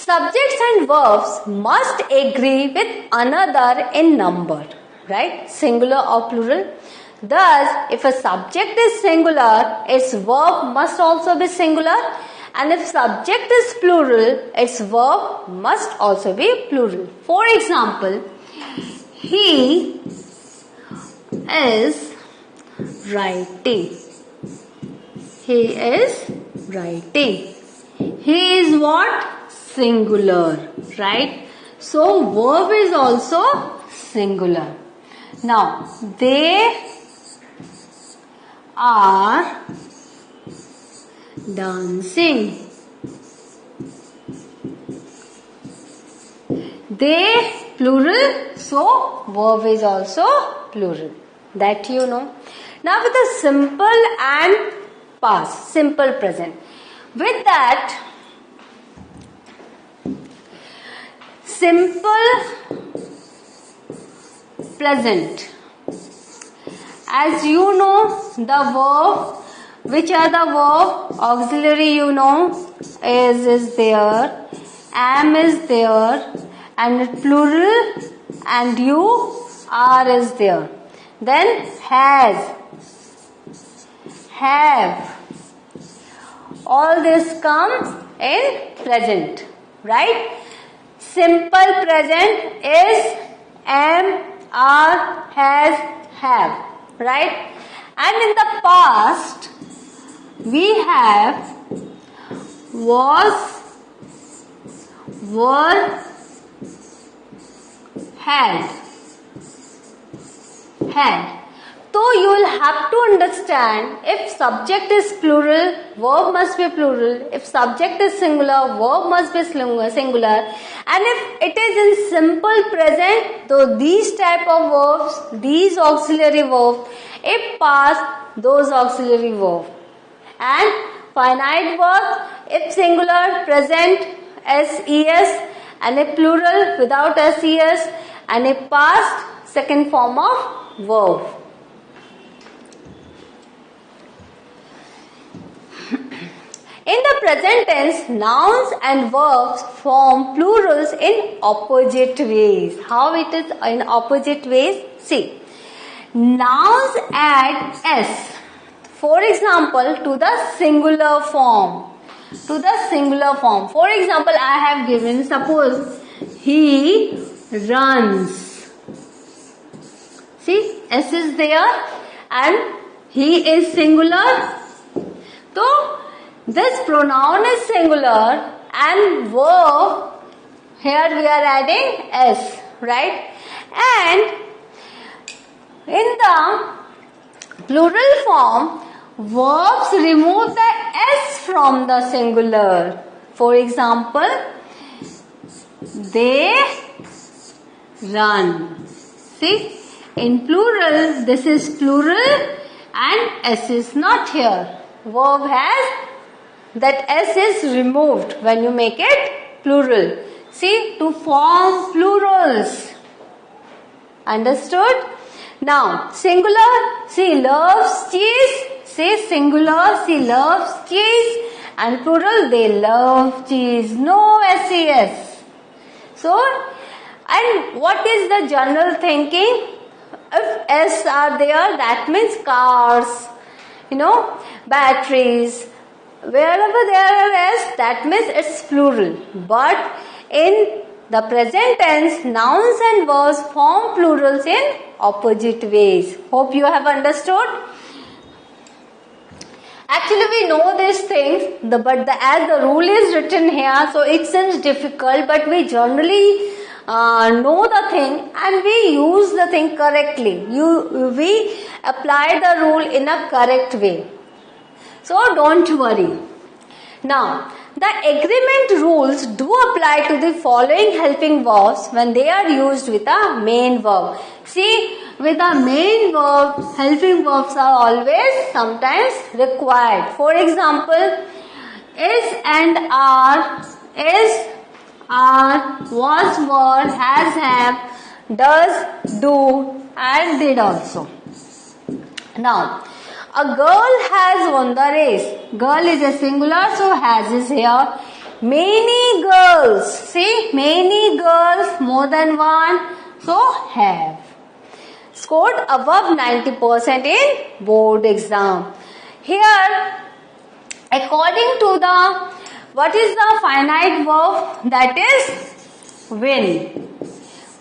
Subjects and verbs must agree with another in number, right? Singular or plural. Thus, if a subject is singular, its verb must also be singular, and if subject is plural, its verb must also be plural. For example, he is writing. He is writing. He is what? Singular, right? So, verb is also singular. Now, they are dancing. They plural, so verb is also plural. That you know. Now with the simple and past, simple present. With that, simple present. As you know, the verb, which are the verb? Auxiliary you know, is there, am is there, and plural, and you, are is there. Then has, have. All this comes in present, right? Simple present is am, are, has, have, right? And in the past, we have was, were, had. So you will have to understand, if subject is plural, verb must be plural. If subject is singular, verb must be singular. And if it is in simple present, though these type of verbs, these auxiliary verbs, if past, those auxiliary verbs. And finite verbs, if singular, present, SES, and if plural, without SES, and if past, second form of verb. In the present tense, nouns and verbs form plurals in opposite ways. How it is in opposite ways? See, nouns add S, for example, to the singular form. For example, I have given, suppose, he runs. See, S is there and he is singular. So, this pronoun is singular and verb, here we are adding S, right? And in the plural form, verbs remove the S from the singular. For example, they run. See, in plural, this is plural and S is not here. Verb has, that S is removed when you make it plural. See, to form plurals. Understood? Now, singular, she loves cheese. Say singular, she loves cheese. And plural, they love cheese. No SES. So, and what is the general thinking? If S are there, that means cars, batteries. Wherever there are S, that means it's plural. But in the present tense, nouns and verbs form plurals in opposite ways. Hope you have understood. Actually, we know these things, but as the rule is written here, so it seems difficult, but we generally know the thing and we use the thing correctly. We apply the rule in a correct way. So don't worry. Now, the agreement rules do apply to the following helping verbs when they are used with a main verb. See, with a main verb, helping verbs are always sometimes required. For example, is and are, was, were, has, have, does, do, and did also. Now, a girl has won the race. Girl is a singular, so has is here. Many girls girls. See, many girls, more than one. So have. Scored above 90% in board exam. Here, according to the, what is the finite verb? That is will.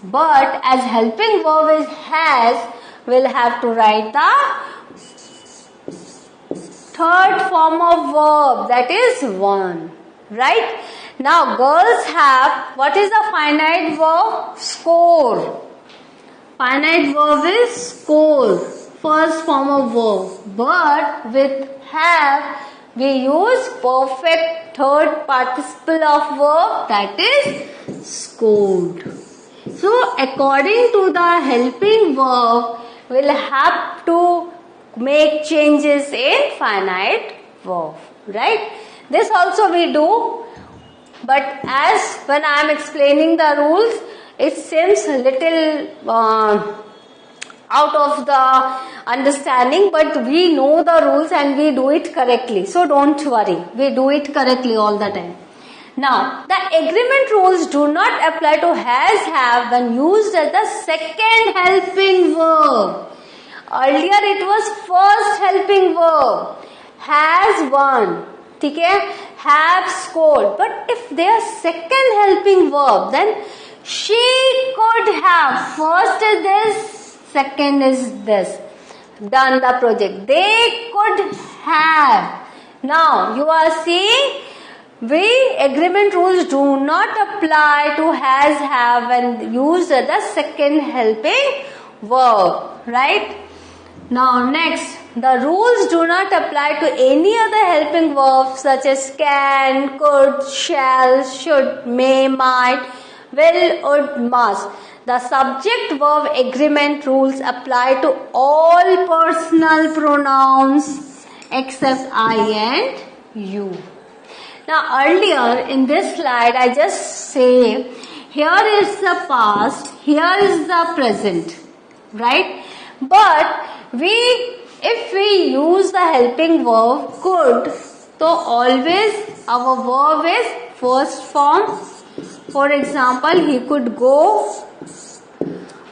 But as helping verb is has, we'll have to write the third form of verb, that is one. Right? Now girls have, what is the finite verb? Score. Finite verb is score, first form of verb. But with have, we use perfect third participle of verb, that is scored. So according to the helping verb, we'll have to make changes in finite verb. Right? This also we do. But as when I am explaining the rules, it seems a little out of the understanding, but we know the rules and we do it correctly. So don't worry, we do it correctly all the time. Now, the agreement rules do not apply to has, have when used as the second helping verb. Earlier it was first helping verb. Has won. Okay? Have scored. But if they are second helping verb, then she could have. First is this, second is this. Done the project. They could have. Now you are seeing, we agreement rules do not apply to has, have when used as the second helping verb. Right? Now next, the rules do not apply to any other helping verbs such as can, could, shall, should, may, might, will, would, must. The subject verb agreement rules apply to all personal pronouns except I and you. Now earlier in this slide I just say, here is the past, here is the present. Right? But if we use the helping verb could, so always our verb is first form. For example, he could go.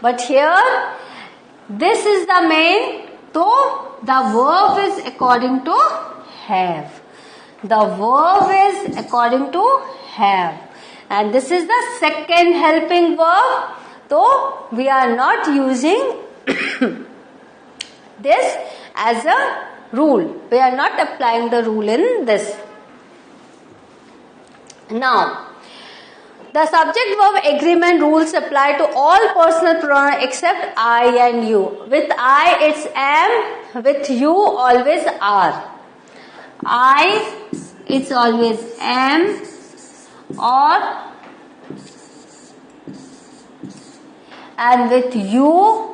But here, this is the main. So the verb is according to have. The verb is according to have. And this is the second helping verb. So we are not using this as a rule. We are not applying the rule in this. Now, the subject verb agreement rules apply to all personal pronouns except I and you. With I it's am, with you always are. I it's always am or, and with you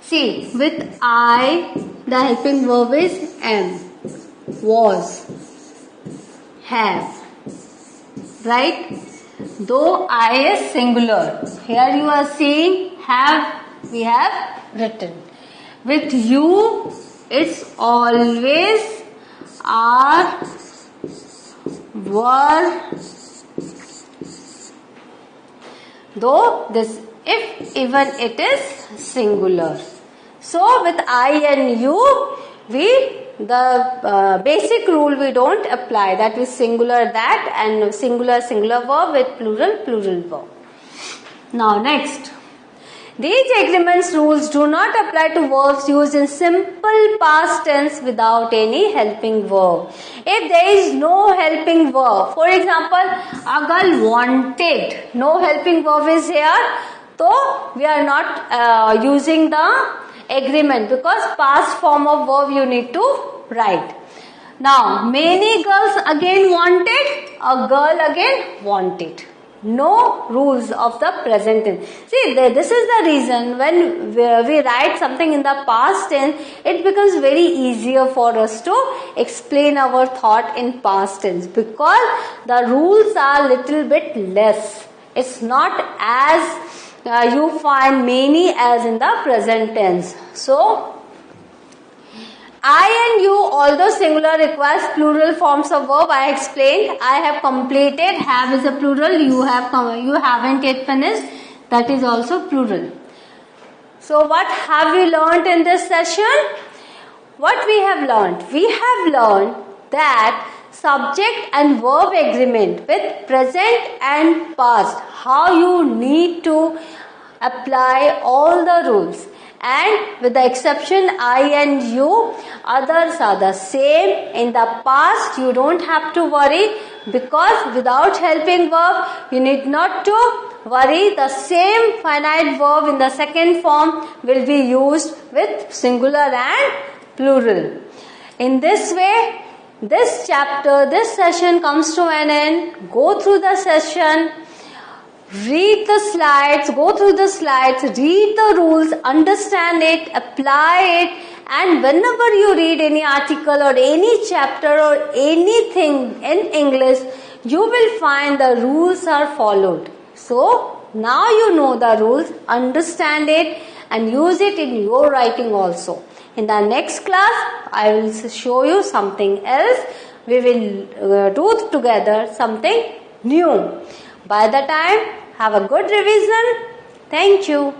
see, with I, the helping verb is am, was, have, right? Though I is singular. Here you are seeing have, we have written. With you, it's always are, were, though this if even it is singular. So with I and you, the basic rule we don't apply, that is singular that and singular verb with plural verb. Now next, these agreements rules do not apply to verbs used in simple past tense without any helping verb. If there is no helping verb, for example, Agal wanted, no helping verb is here, so we are not using the agreement because past form of verb you need to write. Now, many girls again wanted, a girl again wanted. No rules of the present tense. See, this is the reason when we write something in the past tense, it becomes very easier for us to explain our thought in past tense because the rules are little bit less. It's not as you find many as in the present tense. So, I and you, although singular, requires plural forms of verb. I explained. I have completed. Have is a plural. You haven't yet finished. That is also plural. So what have we learned in this session? What we have learned? We have learned that subject and verb agreement with present and past. How you need to apply all the rules. And with the exception I and you, others are the same. In the past, you don't have to worry, because without helping verb, you need not to worry. The same finite verb in the second form will be used with singular and plural. In this way, this chapter, this session comes to an end. Go through the session. Read the slides, go through the slides, read the rules, understand it, apply it, and whenever you read any article or any chapter or anything in English, you will find the rules are followed. So, now you know the rules, understand it and use it in your writing also. In the next class, I will show you something else. We will do together something new. By the time, have a good revision. Thank you.